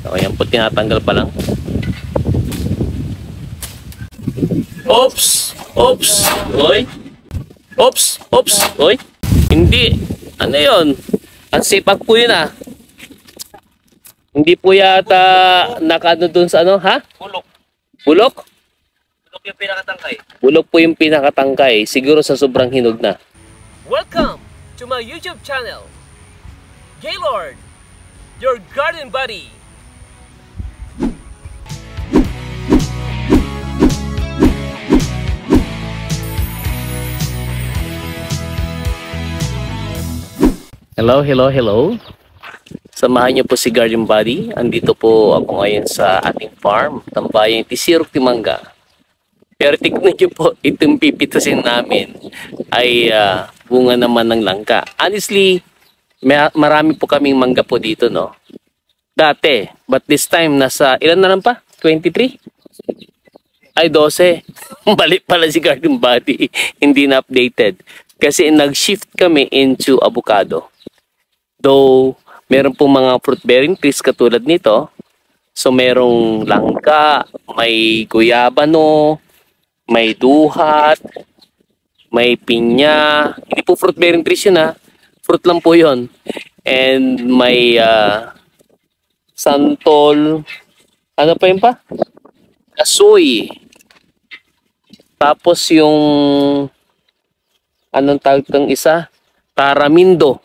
So, ayan po, tinatanggal pa lang. Oops! Oops! Oy! Oops! Oops! Oy! Hindi! Ano yun? Ang sipak po yun ah. Hindi po yata nakano dun sa ano, ha? Bulok. Bulok? Bulok yung pinakatangkay. Bulok po yung pinakatangkay. Siguro sa sobrang hinog na. Welcome to my YouTube channel, Gaylord, your garden buddy. Hello, hello, hello. Samahan niyo po si Garden Buddy. Andito po ako ngayon sa ating farm, tambayang Tisirok, Timanga. Pero tignan niyo po, itong pipitasin namin ay bunga naman ng langka. Honestly, marami po kaming mangga po dito, no? Dati, but this time nasa, ilan na lang pa? 23? Ay, 12. Balik pala si Garden Buddy. Hindi na updated. Kasi nag-shift kami into avocado. Though, meron pong mga fruit-bearing trees katulad nito. So, merong langka, may guyabano, may duhat, may pinya. Hindi po fruit-bearing trees yun ha. Fruit lang po yun. And may santol. Ano pa yun pa? Kasoy. Tapos yung anong tawag ng isa? Taramindo.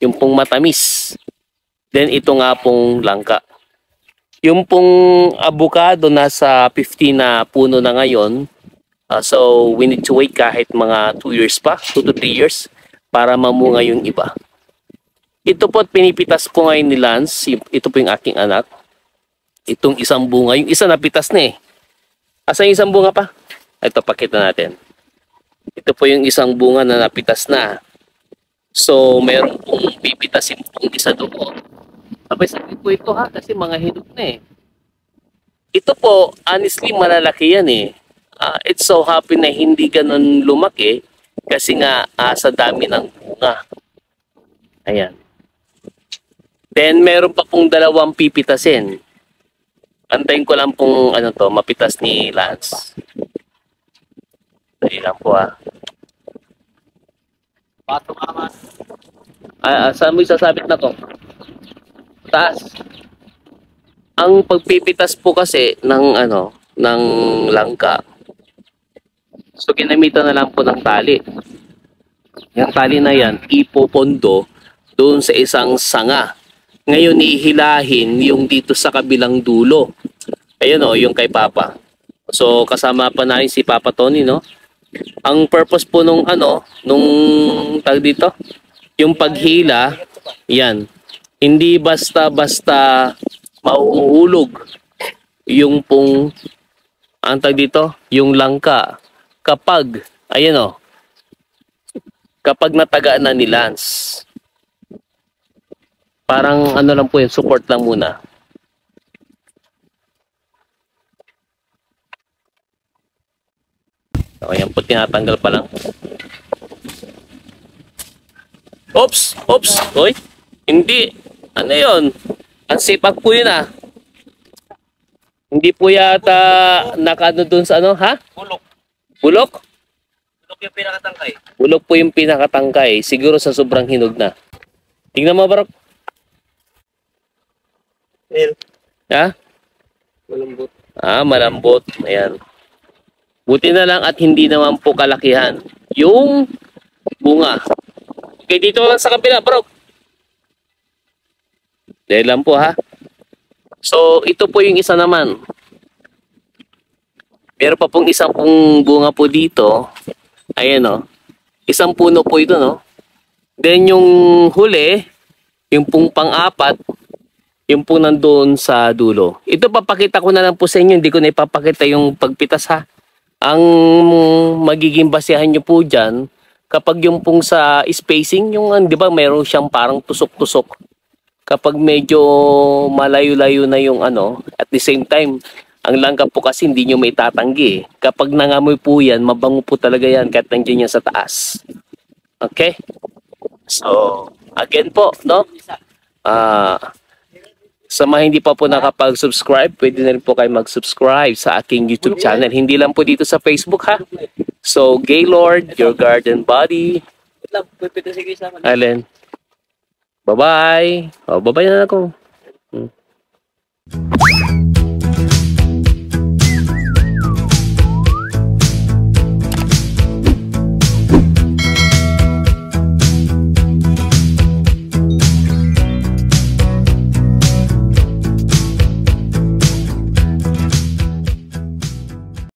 Yung pong matamis. Then ito nga pong langka. Yung pong avocado nasa 50 na puno na ngayon. So we need to wait kahit mga 2 years pa, 2 to 3 years para mamunga yung iba. Ito po pinipitas po ngayon ni Lance. Ito po yung aking anak. Itong isang bunga. Yung isa napitas na eh. Asan yung isang bunga pa? Ito pakita natin. Ito po yung isang bunga na napitas na. So meron pong pipitasin pong isa doon. Sabay sabi po ito ha, kasi mga hinog na eh. Ito po, honestly, malalaki yan eh. It's so happy na hindi ganun lumaki kasi nga sa dami ng bunga. Ayan. Then, meron pa pong dalawang pipitasin. Antayin ko lang pong ano to, mapitas ni Lance. Dali lang po ha. Pato amas. Saan mo isasabit na to? Taas. Ang pagpipitas po kasi ng ano, ng langka. So ginamitan na lang po ng tali. Yung tali na yan, ipopondo doon sa isang sanga. Ngayon ihilahin yung dito sa kabilang dulo. Ayun o, yung kay Papa. So kasama pa namin si Papa Tony, no? Ang purpose po nung ano, nung tag dito, yung paghila, yan. Hindi basta-basta mauhulog yung pong antag dito, yung langka kapag, ayan o, kapag natagaan na ni Lance. Parang ano lang po yun, support lang muna. So, ayan po, tinatanggal pa lang. Oops! Oops! Oy! Hindi! Ano yun? Ang sipak po yun ah. Hindi po yata nakano dun sa ano, ha? Bulok. Bulok? Bulok yung pinakatangkay. Bulok po yung pinakatangkay. Siguro sa sobrang hinog na. Tingnan mo, Barok. Ha? Malambot. Malambot. Ayan. Buti na lang at hindi naman po kalakihan yung bunga. Okay, dito lang sa kabila, Barok. Dahil lang po ha. So, ito po yung isa naman. Meron pa pong isang pong bunga po dito. Ayan o. Isang puno po ito, no? Then yung huli, yung pong pang-apat, yung pong nandoon sa dulo. Ito papakita ko na lang po sa inyo. Hindi ko na ipapakita yung pagpitas ha. Ang magiging basehan nyo po dyan, kapag yung pong sa spacing, yung di ba meron siyang parang tusok-tusok. Kapag medyo malayo-layo na yung ano, at the same time, ang langka po kasi hindi nyo may tatanggi. Kapag nangamoy po yan, mabango po talaga yan kahit nandiyan yan sa taas. Okay? So, again po, no? Sa mga hindi pa po nakapag-subscribe, pwede na rin po kayo mag-subscribe sa aking YouTube channel. Hindi lang po dito sa Facebook ha. So, Gaylord, your garden buddy. Wait lang, pwede sige sa akin. Allen. Bye-bye. Oh, bye-bye na ako.